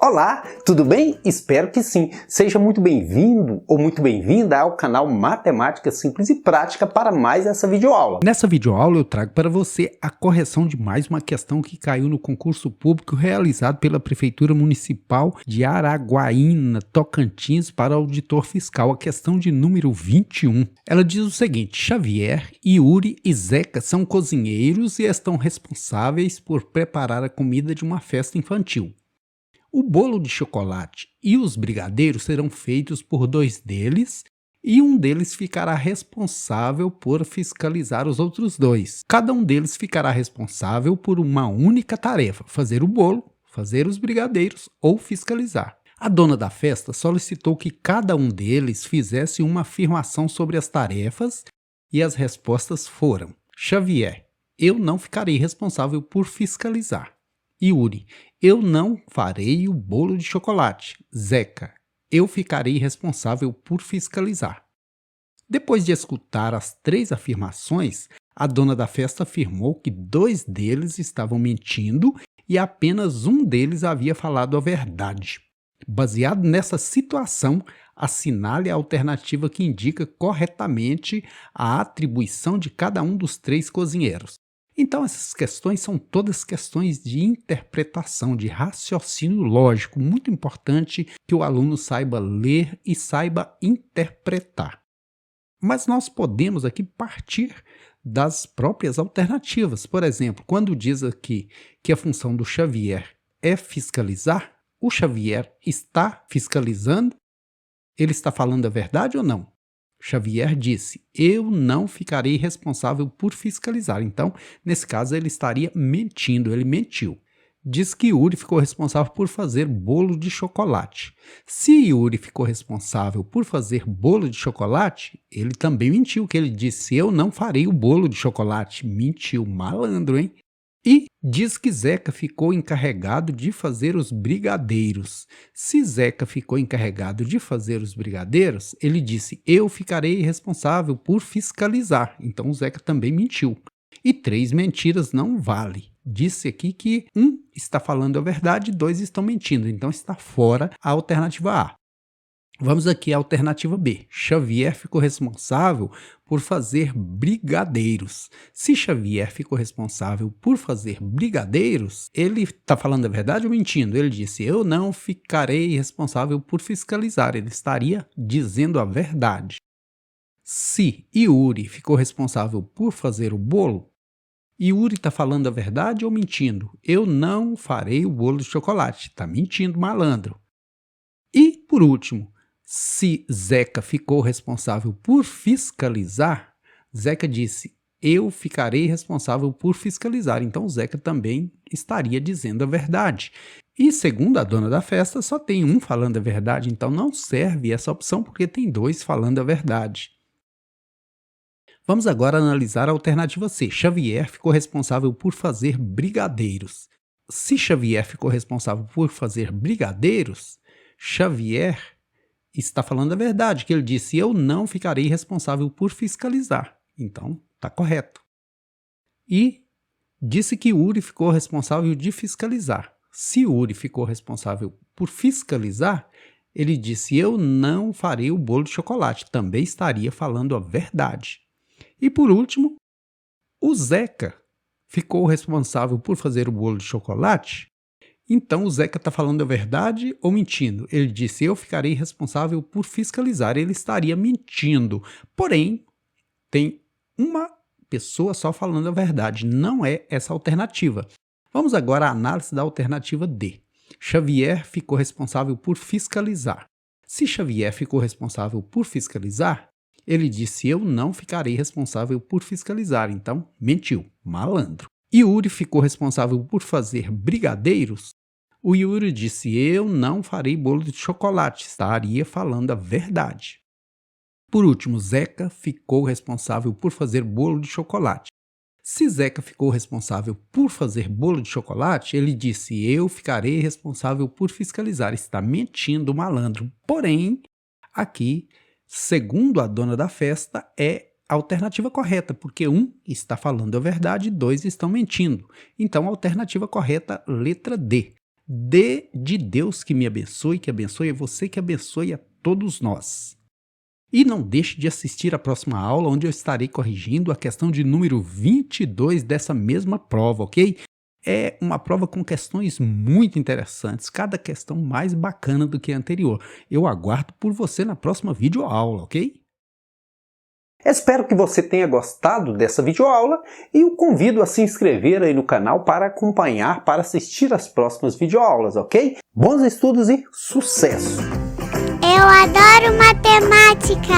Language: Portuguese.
Olá, tudo bem? Espero que sim. Seja muito bem-vindo ou muito bem-vinda ao canal Matemática Simples e Prática para mais essa videoaula. Nessa videoaula eu trago para você a correção de mais uma questão que caiu no concurso público realizado pela Prefeitura Municipal de Araguaína, Tocantins, para auditor fiscal, a questão de número 21. Ela diz o seguinte: Xavier, Yuri e Zeca são cozinheiros e estão responsáveis por preparar a comida de uma festa infantil. O bolo de chocolate e os brigadeiros serão feitos por dois deles e um deles ficará responsável por fiscalizar os outros dois. Cada um deles ficará responsável por uma única tarefa: fazer o bolo, fazer os brigadeiros ou fiscalizar. A dona da festa solicitou que cada um deles fizesse uma afirmação sobre as tarefas e as respostas foram: Xavier, eu não ficarei responsável por fiscalizar. Yuri, eu não farei o bolo de chocolate. Zeca, eu ficarei responsável por fiscalizar. Depois de escutar as três afirmações, a dona da festa afirmou que dois deles estavam mentindo e apenas um deles havia falado a verdade. Baseado nessa situação, assinale a alternativa que indica corretamente a atribuição de cada um dos três cozinheiros. Então, essas questões são todas questões de interpretação, de raciocínio lógico, muito importante que o aluno saiba ler e saiba interpretar. Mas nós podemos aqui partir das próprias alternativas. Por exemplo, quando diz aqui que a função do Xavier é fiscalizar, o Xavier está fiscalizando? Ele está falando a verdade ou não? Xavier disse: eu não ficarei responsável por fiscalizar. Então, nesse caso, ele estaria mentindo, ele mentiu. Diz que Yuri ficou responsável por fazer bolo de chocolate. Se Yuri ficou responsável por fazer bolo de chocolate, ele também mentiu, que ele disse: eu não farei o bolo de chocolate. Mentiu, malandro, hein? E diz que Zeca ficou encarregado de fazer os brigadeiros. Se Zeca ficou encarregado de fazer os brigadeiros, ele disse: eu ficarei responsável por fiscalizar. Então o Zeca também mentiu. E três mentiras não vale. Disse aqui que um está falando a verdade e dois estão mentindo. Então está fora a alternativa A. Vamos aqui à alternativa B. Xavier ficou responsável por fazer brigadeiros. Se Xavier ficou responsável por fazer brigadeiros, ele está falando a verdade ou mentindo? Ele disse: eu não ficarei responsável por fiscalizar. Ele estaria dizendo a verdade. Se Yuri ficou responsável por fazer o bolo, Yuri está falando a verdade ou mentindo? Eu não farei o bolo de chocolate. Está mentindo, malandro. E, por último, se Zeca ficou responsável por fiscalizar, Zeca disse: eu ficarei responsável por fiscalizar. Então, Zeca também estaria dizendo a verdade. E, segundo a dona da festa, só tem um falando a verdade, então não serve essa opção porque tem dois falando a verdade. Vamos agora analisar a alternativa C. Xavier ficou responsável por fazer brigadeiros. Se Xavier ficou responsável por fazer brigadeiros, Xavier está falando a verdade, que ele disse: eu não ficarei responsável por fiscalizar. Então, está correto. E disse que Yuri ficou responsável de fiscalizar. Se Yuri ficou responsável por fiscalizar, ele disse: eu não farei o bolo de chocolate. Também estaria falando a verdade. E por último, o Zeca ficou responsável por fazer o bolo de chocolate. Então, o Zeca está falando a verdade ou mentindo? Ele disse: eu ficarei responsável por fiscalizar. Ele estaria mentindo. Porém, tem uma pessoa só falando a verdade. Não é essa alternativa. Vamos agora à análise da alternativa D. Xavier ficou responsável por fiscalizar. Se Xavier ficou responsável por fiscalizar, ele disse: eu não ficarei responsável por fiscalizar. Então, mentiu, malandro. Yuri ficou responsável por fazer brigadeiros. O Yuri disse: eu não farei bolo de chocolate. Estaria falando a verdade. Por último, Zeca ficou responsável por fazer bolo de chocolate. Se Zeca ficou responsável por fazer bolo de chocolate, ele disse: eu ficarei responsável por fiscalizar. Está mentindo, malandro. Porém, aqui, segundo a dona da festa, é a alternativa correta, porque um está falando a verdade e dois estão mentindo. Então, a alternativa correta, letra D. Dê de Deus que me abençoe, que abençoe a você, que abençoe a todos nós. E não deixe de assistir a próxima aula, onde eu estarei corrigindo a questão de número 22 dessa mesma prova, ok? É uma prova com questões muito interessantes, cada questão mais bacana do que a anterior. Eu aguardo por você na próxima videoaula, ok? Espero que você tenha gostado dessa videoaula e o convido a se inscrever aí no canal para acompanhar, para assistir às próximas videoaulas, ok? Bons estudos e sucesso! Eu adoro matemática!